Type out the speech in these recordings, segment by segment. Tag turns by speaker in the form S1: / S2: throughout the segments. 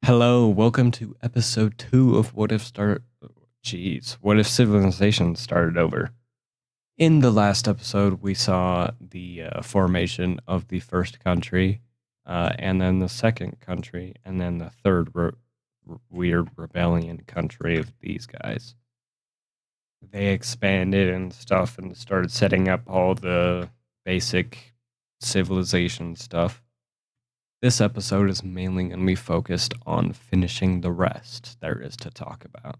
S1: Hello, welcome to episode 2 of What if civilization started over? In the last episode, we saw the formation of the first country, and then the second country, and then the third weird rebellion country of these guys. They expanded and stuff and started setting up all the basic civilization stuff. This episode is mainly going to be focused on finishing the rest there is to talk about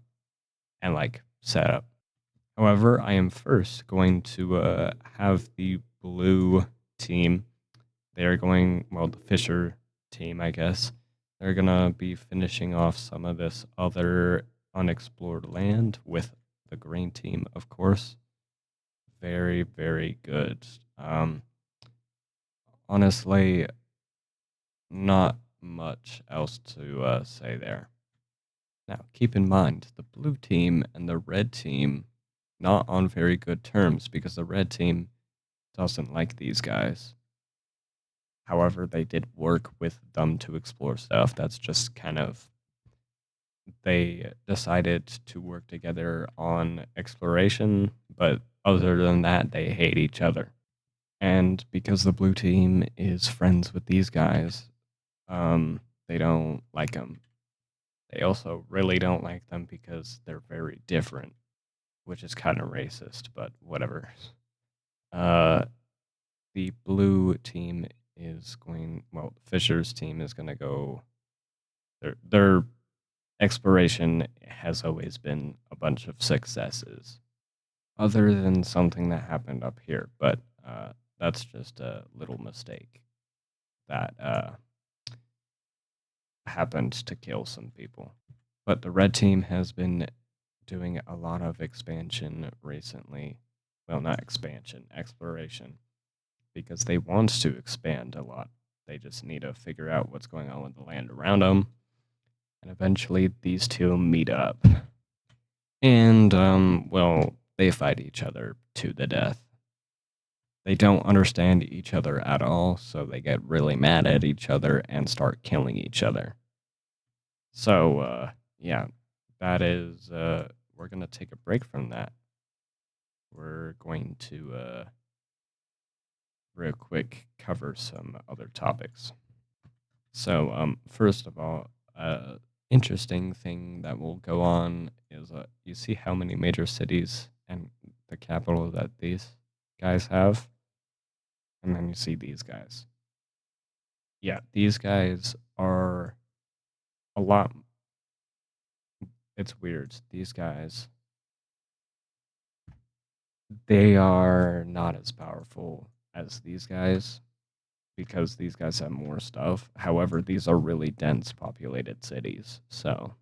S1: and set up. However, I am first going to have the blue team. They're going, well, the Fisher team, I guess. They're going to be finishing off some of this other unexplored land with the green team, of course. Very, very good. Honestly, not much else to say there. Now, keep in mind, the blue team and the red team not on very good terms because the red team doesn't like these guys. However, they did work with them to explore stuff. That's just kind of, they decided to work together on exploration, but other than that, they hate each other. And because the blue team is friends with these guys, they don't like them. They also really don't like them because they're very different, which is kind of racist, but whatever. The blue team is going, well, Fisher's team is going to go, their exploration has always been a bunch of successes, other than something that happened up here, but that's just a little mistake that happened to kill some people. But the red team has been doing a lot of expansion recently. Well, not expansion, exploration, because they want to expand a lot. They just need to figure out what's going on with the land around them. And eventually these two meet up. And, well, they fight each other to the death. They don't understand each other at all, so they get really mad at each other and start killing each other. So, yeah, that is, we're going to take a break from that. We're going to, real quick, cover some other topics. So, first of all, interesting thing that will go on is you see how many major cities and the capital that these guys have? And then you see these guys. Yeah, these guys are a lot. It's weird. These guys, they are not as powerful as these guys because these guys have more stuff. However, these are really dense populated cities. So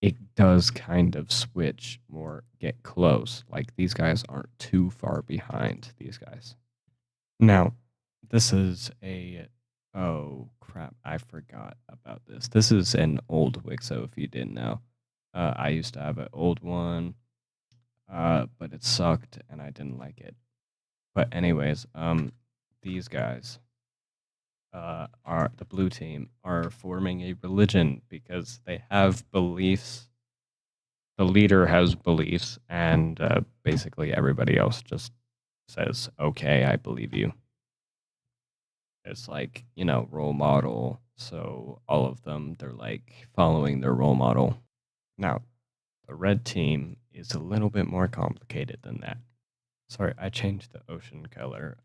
S1: it does kind of switch more, get close. Like these guys aren't too far behind these guys. Now, this is oh crap, I forgot about this. This is an old WICSO if you didn't know. I used to have an old one, but it sucked and I didn't like it. But anyways, these guys are the blue team are forming a religion because they have beliefs. The leader has beliefs, and basically everybody else just says, "Okay, I believe you." It's like, role model. So all of them, they're like following their role model. Now, the red team is a little bit more complicated than that. Sorry, I changed the ocean color.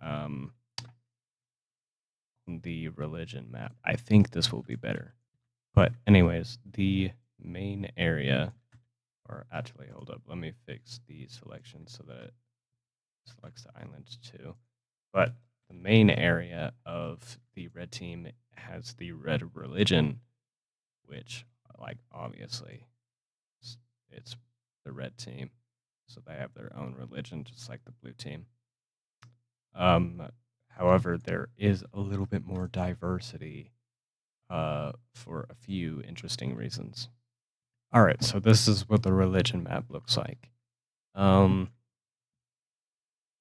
S1: The religion map. I think this will be better. But anyways, the main area, or actually, hold up, let me fix the selection so that it selects the islands too. But the main area of the red team has the red religion, which, like, obviously, it's the red team. So they have their own religion, just like the blue team. However, there is a little bit more diversity for a few interesting reasons. All right, so this is what the religion map looks like.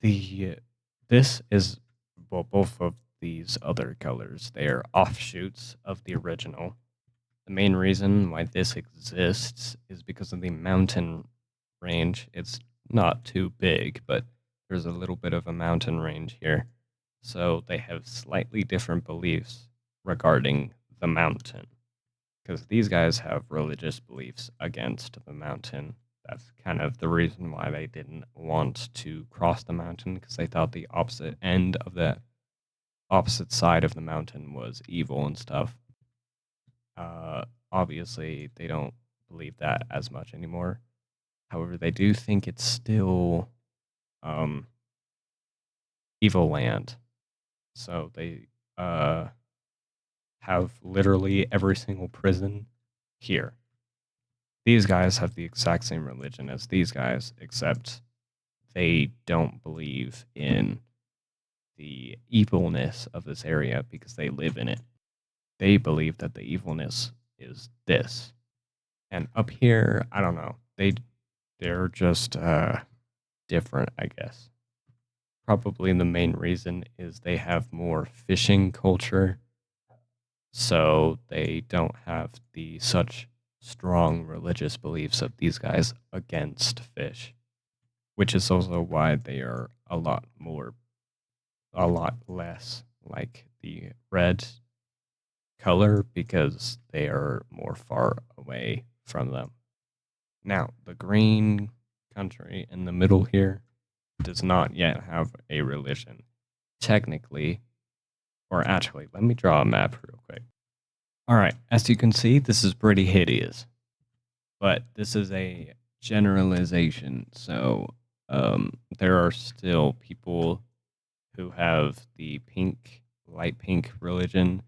S1: This is, well, both of these other colors. They are offshoots of the original. The main reason why this exists is because of the mountain range. It's not too big, but there's a little bit of a mountain range here. So they have slightly different beliefs regarding the mountain. Because these guys have religious beliefs against the mountain. That's kind of the reason why they didn't want to cross the mountain, because they thought the opposite end of the opposite side of the mountain was evil and stuff. Obviously, they don't believe that as much anymore. However, they do think it's still um, evil land. So they have literally every single prison here. These guys have the exact same religion as these guys, except they don't believe in the evilness of this area because they live in it. They believe that the evilness is this. And up here, I don't know. They're just different, I guess. Probably the main reason is they have more fishing culture, so they don't have the such strong religious beliefs of these guys against fish, which is also why they are a lot less like the red color because they are more far away from them. Now, the green country in the middle here does not yet have a religion. Technically, or actually, let me draw a map real quick. All right, as you can see, this is pretty hideous, but this is a generalization. So there are still people who have the light pink religion.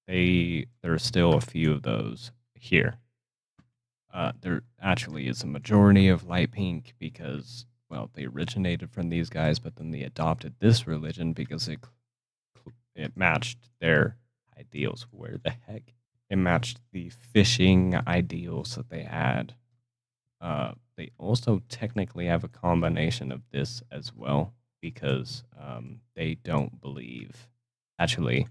S1: There are still a few of those here. There actually is a majority of light pink because, well, they originated from these guys, but then they adopted this religion because it matched their ideals. Where the heck? It matched the fishing ideals that they had. They also technically have a combination of this as well because they don't believe. Actually,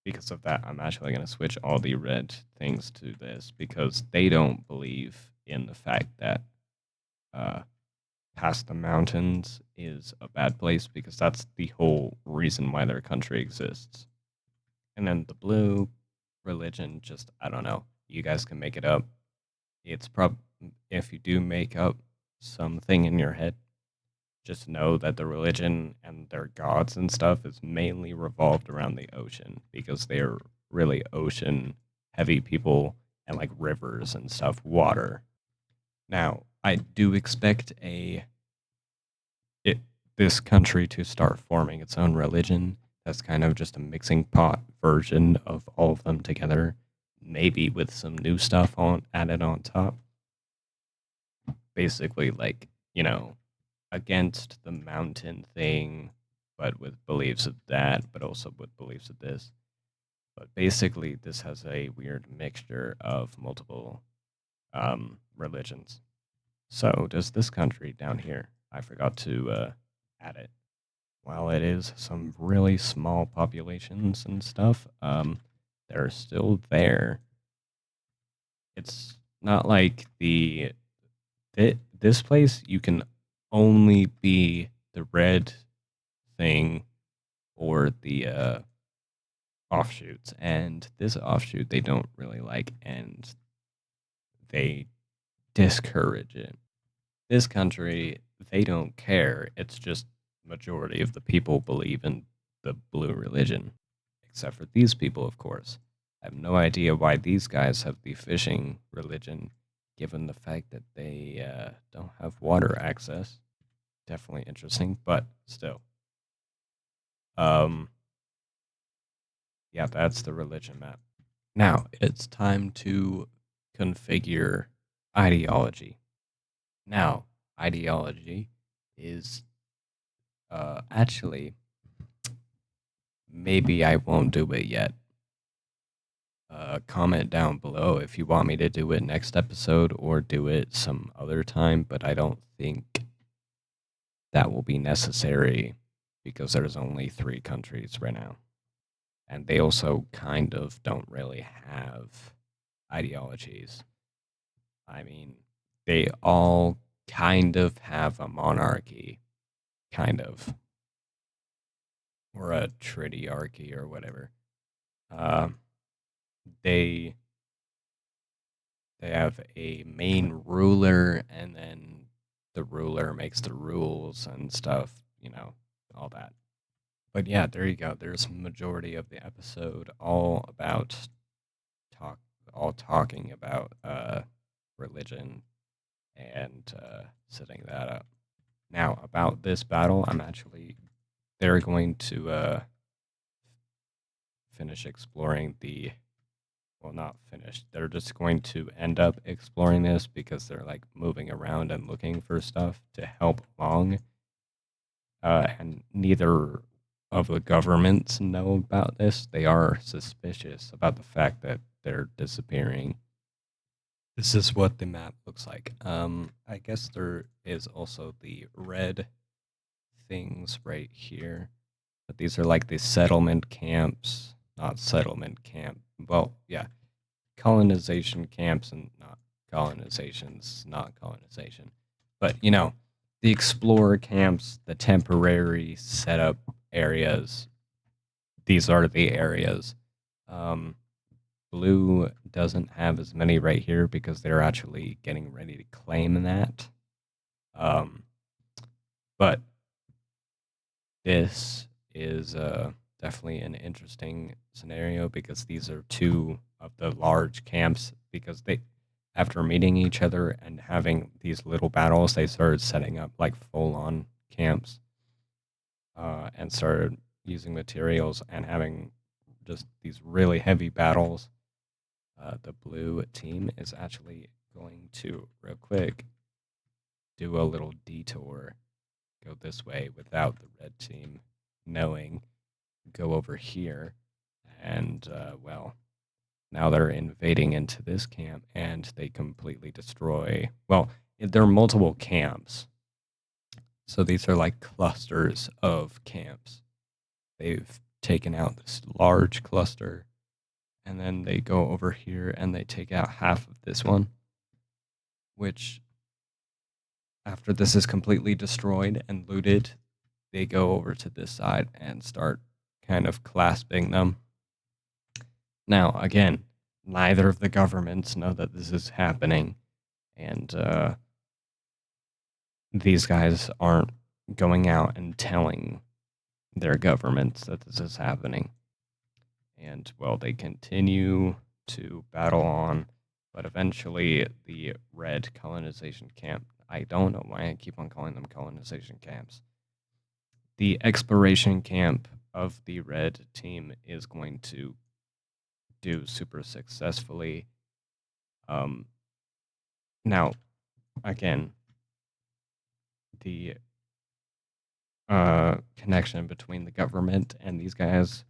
S1: because of that, I'm actually going to switch all the red things to this because they don't believe in the fact that past the mountains is a bad place because that's the whole reason why their country exists. And then the blue religion, just, I don't know. You guys can make it up. It's if you do make up something in your head, just know that the religion and their gods and stuff is mainly revolved around the ocean because they're really ocean heavy people and like rivers and stuff, water. Now, I do expect this country to start forming its own religion. That's kind of just a mixing pot version of all of them together, maybe with some new stuff added on top. Basically, like, against the mountain thing, but with beliefs of that, but also with beliefs of this. But basically, this has a weird mixture of multiple religions. So does this country down here. I forgot to add it. While it is some really small populations and stuff, they're still there. It's not like this place you can only be the red thing or the offshoots, and this offshoot they don't really like, and they discourage it. This country, they don't care. It's just majority of the people believe in the blue religion, except for these people, of course. I have no idea why these guys have the fishing religion, given the fact that they don't have water access. Definitely interesting, but still. Yeah, that's the religion map. Now, it's time to configure ideology. Now, ideology is actually, maybe I won't do it yet. Comment down below if you want me to do it next episode or do it some other time, but I don't think that will be necessary because there's only 3 countries right now. and they also kind of don't really have ideologies. I mean, they all kind of have a monarchy, kind of, or a triarchy or whatever. Uh, they they have a main ruler, and then the ruler makes the rules and stuff, all that. But yeah, there you go. There's majority of the episode all about talk, all talking about religion and setting that up. Now about this battle, they're going to finish exploring the well, not finished. They're just going to end up exploring this because they're like moving around and looking for stuff to help along. And neither of the governments know about this. They are suspicious about the fact that they're disappearing. This is what the map looks like. I guess there is also the red things right here, but these are like the settlement camps, not settlement camp. Well, yeah, colonization camps and not colonizations, not colonization. But, the explorer camps, the temporary setup areas, these are the areas. Um, Blue doesn't have as many right here because they're actually getting ready to claim that. Um, but this is definitely an interesting scenario because these are two of the large camps because after meeting each other and having these little battles, they started setting up like full-on camps and started using materials and having just these really heavy battles. The blue team is actually going to, real quick, do a little detour, go this way without the red team knowing, go over here, and, now they're invading into this camp and they completely destroy. Well, there are multiple camps. So these are like clusters of camps. They've taken out this large cluster and then they go over here and they take out half of this one, which after this is completely destroyed and looted, they go over to this side and start kind of clasping them. Now, again, neither of the governments know that this is happening, and these guys aren't going out and telling their governments that this is happening. And, well, they continue to battle on, but eventually the red colonization camp, I don't know why I keep on calling them colonization camps. The exploration camp of the red team is going to do super successfully. Now, again, the connection between the government and these guys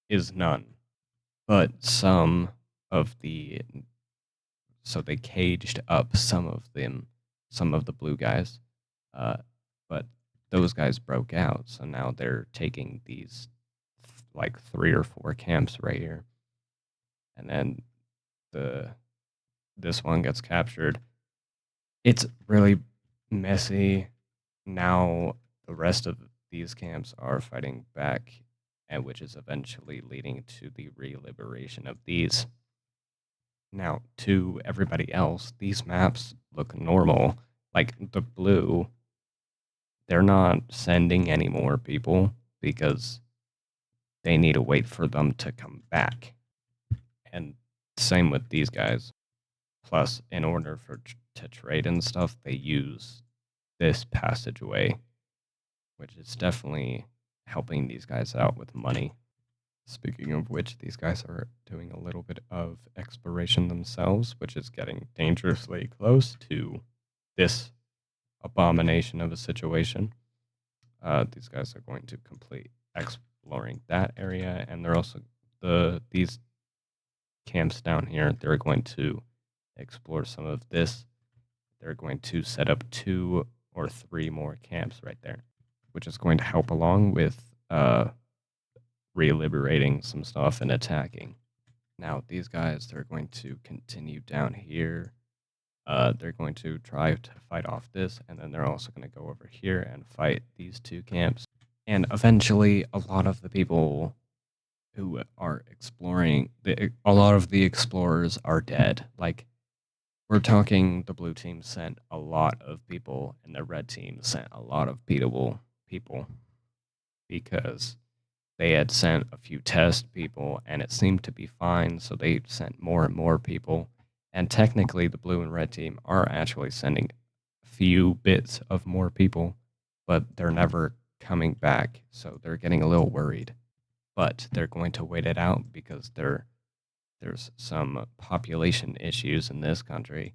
S1: is none. But some of the so they caged up some of the blue guys, but those guys broke out. So now they're taking these like 3 or 4 camps right here, and then this one gets captured. It's really messy. Now the rest of these camps are fighting back, and which is eventually leading to the re-liberation of these. Now, to everybody else, these maps look normal. Like the blue, they're not sending any more people because they need to wait for them to come back. And same with these guys. Plus, in order to trade and stuff, they use this passageway, which is definitely helping these guys out with money. Speaking of which, these guys are doing a little bit of exploration themselves, which is getting dangerously close to this abomination of a situation. These guys are going to complete exploring that area, and they're also these camps down here. They're going to explore some of this. They're going to set up 2 or 3 more camps right there, which is going to help along with re-liberating some stuff and attacking. Now, these guys, they're going to continue down here. They're going to try to fight off this, and then they're also going to go over here and fight these two camps. And eventually, a lot of the people who are exploring, a lot of the explorers are dead. Like, we're talking the blue team sent a lot of people, and the red team sent a lot of beatable people because they had sent a few test people and it seemed to be fine, so they sent more and more people. And technically, the blue and red team are actually sending a few bits of more people, but they're never coming back, so they're getting a little worried. But they're going to wait it out because there's some population issues in this country,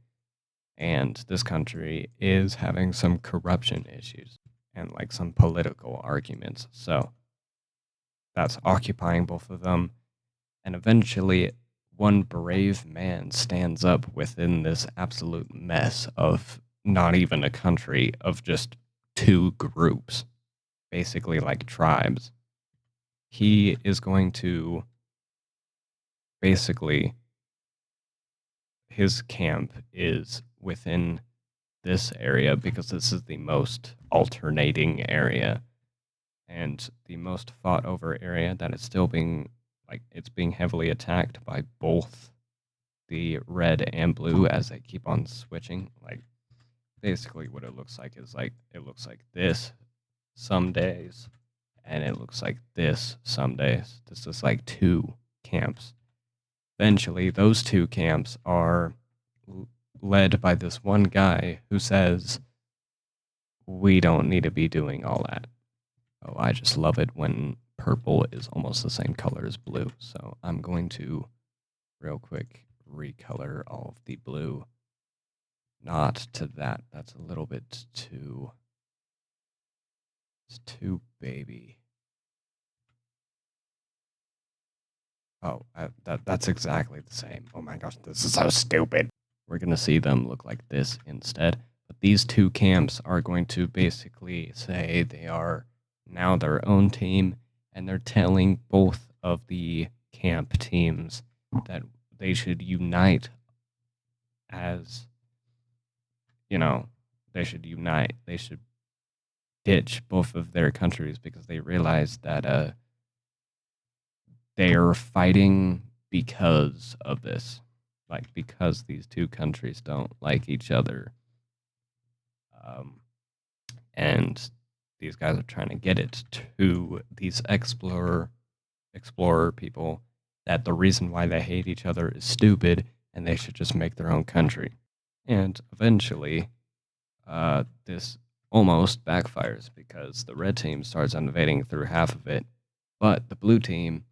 S1: and this country is having some corruption issues and like some political arguments. So that's occupying both of them. And eventually, one brave man stands up within this absolute mess of not even a country, of just two groups, basically like tribes. He is going to basically, his camp is within this area because this is the most alternating area and the most fought over area that is still being, like, it's being heavily attacked by both the red and blue as they keep on switching. Like, basically what it looks like is like, it looks like this some days and it looks like this some days. This is like two camps. Eventually those two camps are led by this one guy who says, we don't need to be doing all that. Oh, I just love it when purple is almost the same color as blue. So I'm going to real quick recolor all of the blue. Not to that. That's a little bit too... It's too baby. Oh, that's exactly the same. Oh my gosh, this is so stupid. We're going to see them look like this instead. But these two camps are going to basically say they are now their own team, and they're telling both of the camp teams that they should unite as, you know, they should unite. They should ditch both of their countries because they realize that they are fighting because of this. Like, because these two countries don't like each other. And these guys are trying to get it to these explorer people that the reason why they hate each other is stupid and they should just make their own country. And eventually, this almost backfires because the red team starts invading through half of it, but the blue team,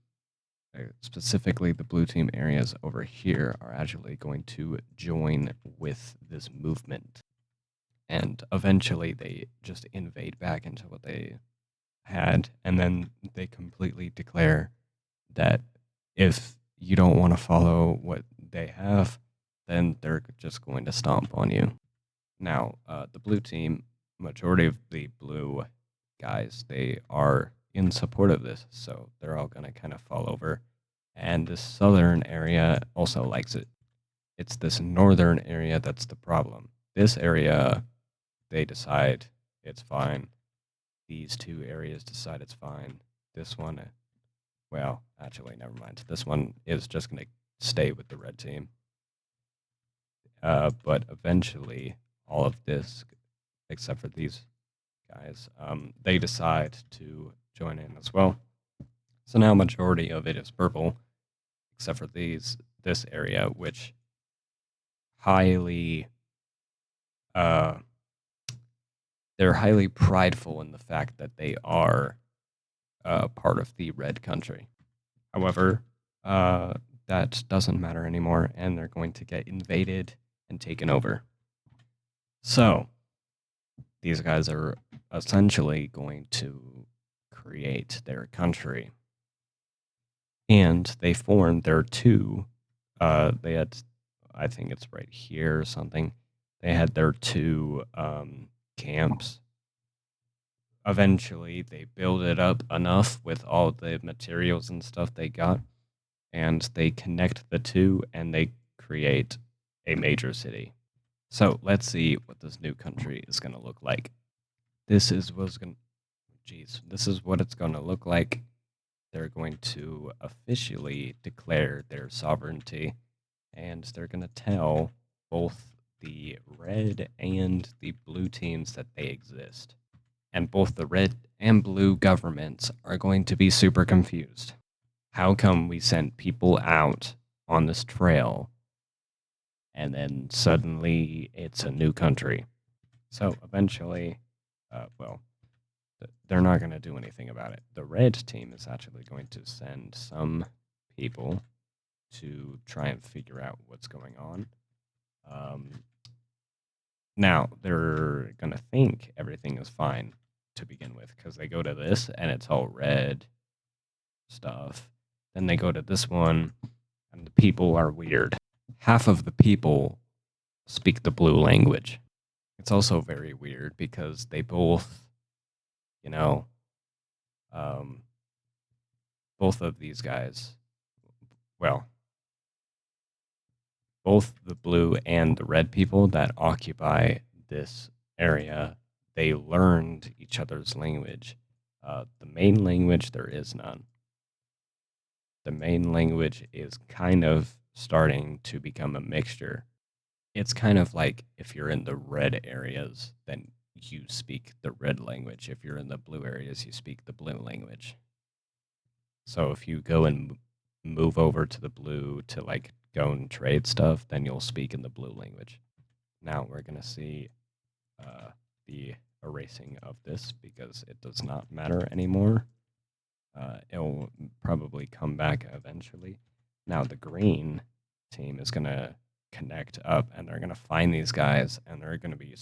S1: specifically the blue team areas over here, are actually going to join with this movement. And eventually they just invade back into what they had, and then they completely declare that if you don't want to follow what they have, then they're just going to stomp on you. Now, the blue team, majority of the blue guys, they are in support of this, so they're all going to kind of fall over. And this southern area also likes it. It's this northern area that's the problem. This area, they decide it's fine. These two areas decide it's fine. This one, well, actually, never mind. This one is just going to stay with the red team. But eventually, all of this, except for these guys, they decide to join in as well. So now majority of it is purple, except for this area, which highly, they're highly prideful in the fact that they are part of the red country. However, that doesn't matter anymore, and they're going to get invaded and taken over. So these guys are essentially going to create their country. And they formed their two, they had, I think it's right here or something, they had their two camps eventually they build it up enough with all the materials and stuff they got, and they connect the two and they create a major city. So let's see what this new country is going to look like. This is what it's going to look like. They're going to officially declare their sovereignty, and they're going to tell both the red and the blue teams that they exist. And both the red and blue governments are going to be super confused. How come we sent people out on this trail and then suddenly it's a new country? So eventually, well, they're not going to do anything about it. The red team is actually going to send some people to try and figure out what's going on. Um, Now, they're going to think everything is fine to begin with because they go to this and it's all red stuff. Then they go to this one and the people are weird. Half of the people speak the blue language. It's also very weird because they both, you know, um, both of these guys, well, both the blue and the red people that occupy this area, they learned each other's language. The main language, there is none. The main language is kind of starting to become a mixture. It's kind of like if you're in the red areas, then you speak the red language. If you're in the blue areas, you speak the blue language. So if you go and move over to the blue to like go and trade stuff, then you'll speak in the blue language. Now we're going to see the erasing of this because it does not matter anymore. It'll probably come back eventually. Now the green team is going to connect up and they're going to find these guys and they're going to be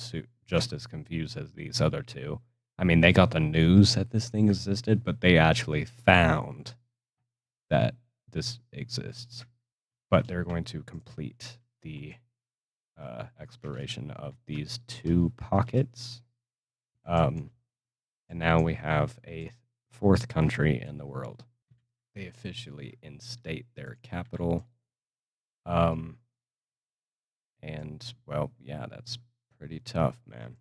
S1: just as confused as these other two. I mean, they got the news that this thing existed, but they actually found that this exists. But they're going to complete the exploration of these two pockets. And now we have a fourth country in the world. They officially instate their capital. And, well, yeah, that's pretty tough, man.